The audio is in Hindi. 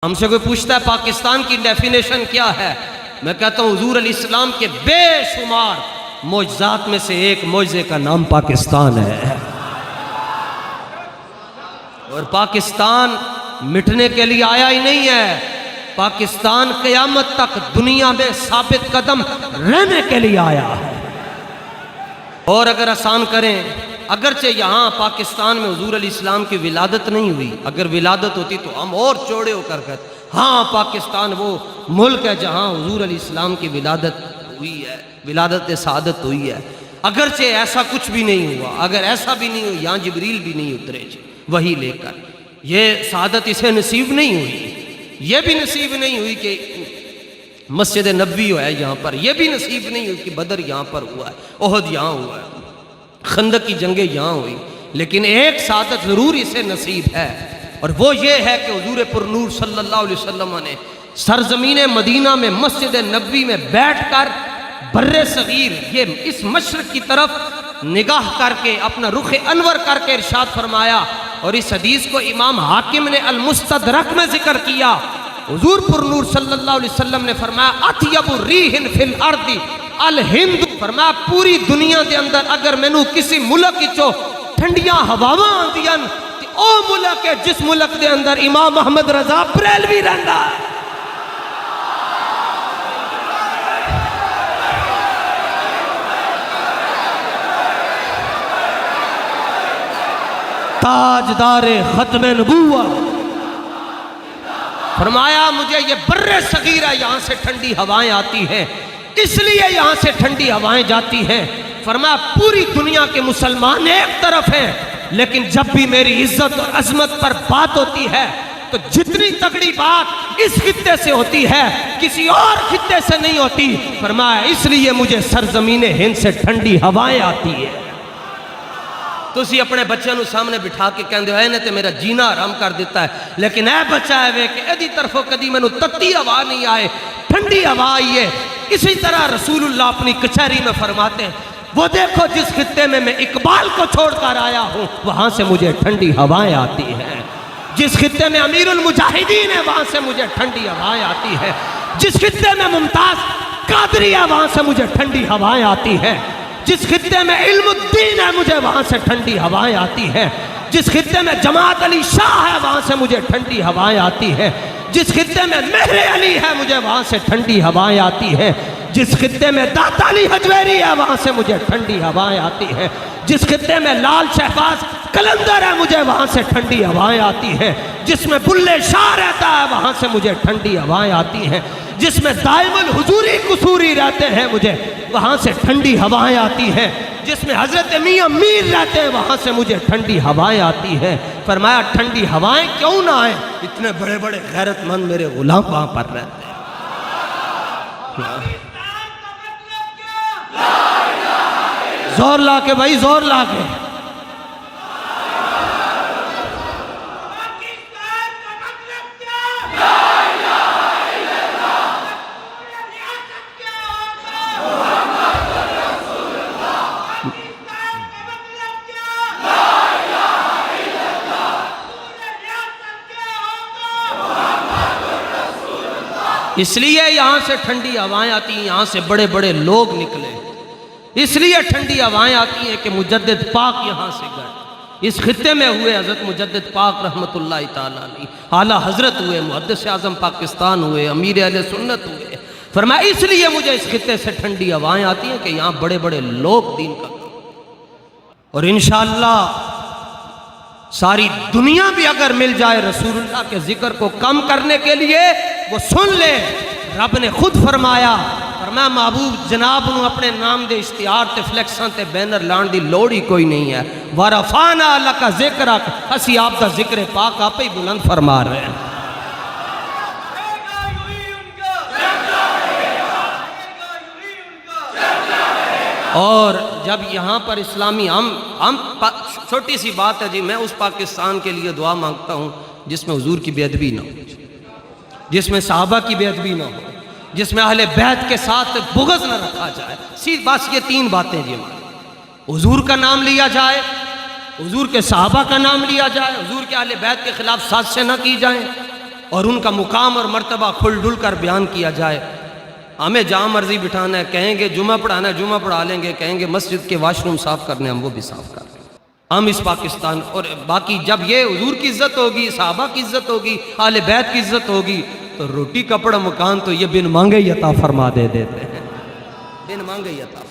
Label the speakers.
Speaker 1: हमसे कोई पूछता है पाकिस्तान की डेफिनेशन क्या है, मैं कहता हूँ हुजूर अलैहिस्सलाम के बेशुमार मोजज़ात में से एक मोजज़े का नाम पाकिस्तान है। और पाकिस्तान मिटने के लिए आया ही नहीं है, पाकिस्तान क़यामत तक दुनिया में साबित कदम रहने के लिए आया है। और अगर आसान करें, अगरचे यहाँ पाकिस्तान में हुजूर अलैहिस्सलाम की विलादत नहीं हुई, अगर विलादत होती तो हम और चौड़े होकर कहते हाँ पाकिस्तान वो मुल्क है जहाँ हुजूर अलैहिस्सलाम की विलादत हुई है, विलादत सआदत हुई है। अगरचे ऐसा कुछ भी नहीं हुआ, अगर ऐसा भी नहीं हुआ यहाँ जिब्रील भी नहीं उतरे वही लेकर, ये सआदत इसे नसीब नहीं हुई। ये भी नसीब नहीं हुई कि मस्जिद नबवी है यहाँ पर, यह भी नसीब नहीं हुई कि बदर यहाँ पर हुआ है, ओहद यहाँ हुआ है, खंदक की जंगें यहाँ हुई। लेकिन एक सादत ज़रूर इसे नसीब है, और वो ये है कि हुजूर पुरनूर सल्लल्लाहु अलैहि वसल्लम ने सरजमीन मदीना में मस्जिद नबवी में बैठकर बर्रे सगीर ये इस मशरक़ की तरफ निगाह करके अपना रुख अनवर करके इरशाद फरमाया। और इस हदीस को इमाम हाकिम ने अल मुस्तदरक में जिक्र किया। हुजूर पुरनूर सल्लल्लाहु अलैहि वसल्लम ने फरमाया अतयबु रीहिन फिल अर्दी अल हिंद, फरमाया पूरी दुनिया के अंदर अगर मैनू किसी मुल्क चो ठंडिया हवावां आंदियां ते ओ मुल्क है जिस मुल्क के अंदर इमाम अहमद रजा बरेलवी रहंदा है। ताजदारे खत्मे नबूवत, फरमाया मुझे ये बर्रे सगीरा यहाँ से ठंडी हवाएं आती हैं, इसलिए यहाँ से ठंडी हवाएं जाती हैं। फरमाया पूरी दुनिया के मुसलमान एक तरफ हैं, लेकिन जब भी मेरी इज्जत और अजमत पर बात होती है तो जितनी तगड़ी बात इस खित्ते से होती है किसी और खित्ते से नहीं होती। फरमाया इसलिए मुझे सरजमीने हिंद से ठंडी हवाएं आती है। तुसी अपने बच्चों को सामने बिठा के कहते हो इन्हें तो मेरा जीना आराम कर दिता है, लेकिन ऐ बच्चा है वे कि यदि तरफों कदी मैनू तत्ती हवा नहीं आए, ठंडी हवा आई है। इसी तरह रसूलुल्लाह अपनी कचहरी में फरमाते हैं वो देखो जिस खित्ते में मैं इकबाल को छोड़कर आया हूँ वहाँ से मुझे ठंडी हवाएं आती हैं। जिस खित्ते में अमीरुल मुजाहिदीन है वहाँ से मुझे ठंडी हवाएं आती है। जिस खित्ते में मुमताज़ कादरी है वहाँ से मुझे ठंडी हवाएं आती है। जिस खित्ते में इल्मुद्दीन है मुझे वहाँ से ठंडी हवाएं आती हैं। जिस खित्ते में जमात अली शाह है वहाँ से मुझे ठंडी हवाएं आती हैं। जिस खित्ते में मेहरे अली है मुझे वहाँ से ठंडी हवाएं आती हैं। जिस खित्ते में दाता अली हजवेरी है वहाँ से मुझे ठंडी हवाएं आती हैं। जिस खित्ते में लाल शहबाज कलंदर है मुझे वहाँ से ठंडी हवाएं आती हैं। जिसमें बुल्ले शाह रहता है वहाँ से मुझे ठंडी हवाएं आती हैं। जिसमें दाइमुल हुजूरी कुसूरी रहते हैं मुझे वहाँ से ठंडी हवाएं आती हैं। जिसमें हजरत मियाँ मीर रहते हैं वहाँ से मुझे ठंडी हवाएं आती हैं। फरमाया ठंडी हवाएं क्यों ना आए, इतने बड़े बड़े गैरतमंद मेरे गुलाम वहाँ पर रहते हैं। जोर ला के भाई, जोर ला के। इसलिए यहाँ से ठंडी हवाएं आती हैं, यहाँ से बड़े बड़े लोग निकले, इसलिए ठंडी हवाएं आती हैं कि मुजद्दिद पाक यहाँ से गए। इस खित्ते में हुए हज़रत मुजद्दिद पाक रहमतुल्लाह ताला अलैह, आला हज़रत हुए, मुहद्दिस आज़म पाकिस्तान हुए, अमीर अहले सुन्नत हुए। फरमाया इसलिए मुझे इस खित्ते से ठंडी हवाएं आती हैं कि यहाँ बड़े बड़े लोग दीन का, और इंशाअल्लाह सारी दुनिया भी अगर मिल जाए रसूलुल्लाह के जिक्र को कम करने के लिए वो सुन ले। रब ने खुद फरमाया महबूब जनाब नू अपने नाम दे इश्तिहार ते फ्लैक्सां ते बैनर लाने की लोड़ ही कोई नहीं है। वरफाना लका ज़िक्रक, असी आप दा जिक्र पाक आपे ही बुलंद फरमा रहे हैं। और जब यहाँ पर इस्लामी हम छोटी सी बात है जी, मैं उस पाकिस्तान के लिए दुआ मांगता हूँ जिसमें हुजूर की बेअदबी ना हो, जिसमें सहाबा की बेअदबी ना हो, जिसमें अहले बैत के साथ बुग़्ज़ न रखा जाए। सीधी बस ये तीन बातें जी, हुजूर का नाम लिया जाए, हुजूर के सहाबा का नाम लिया जाए, हुजूर के अहले बैत के खिलाफ साजिशें न की जाएं, और उनका मुकाम और मर्तबा खुल डुल कर बयान किया जाए। हमें जहाँ मर्जी बिठाना है, कहेंगे जुमा पढ़ाना है जुमा पढ़ा लेंगे, कहेंगे मस्जिद के वाशरूम साफ करने हम वो भी साफ कर लेंगे। हम इस पाकिस्तान और बाकी जब ये हुजूर की इज्जत होगी, सहाबा की इज्जत होगी, आले बैत की इज्जत होगी, तो रोटी कपड़ा मकान तो ये बिन मांगे ही अता फरमा दे देते हैं, बिन मांगे ही अता।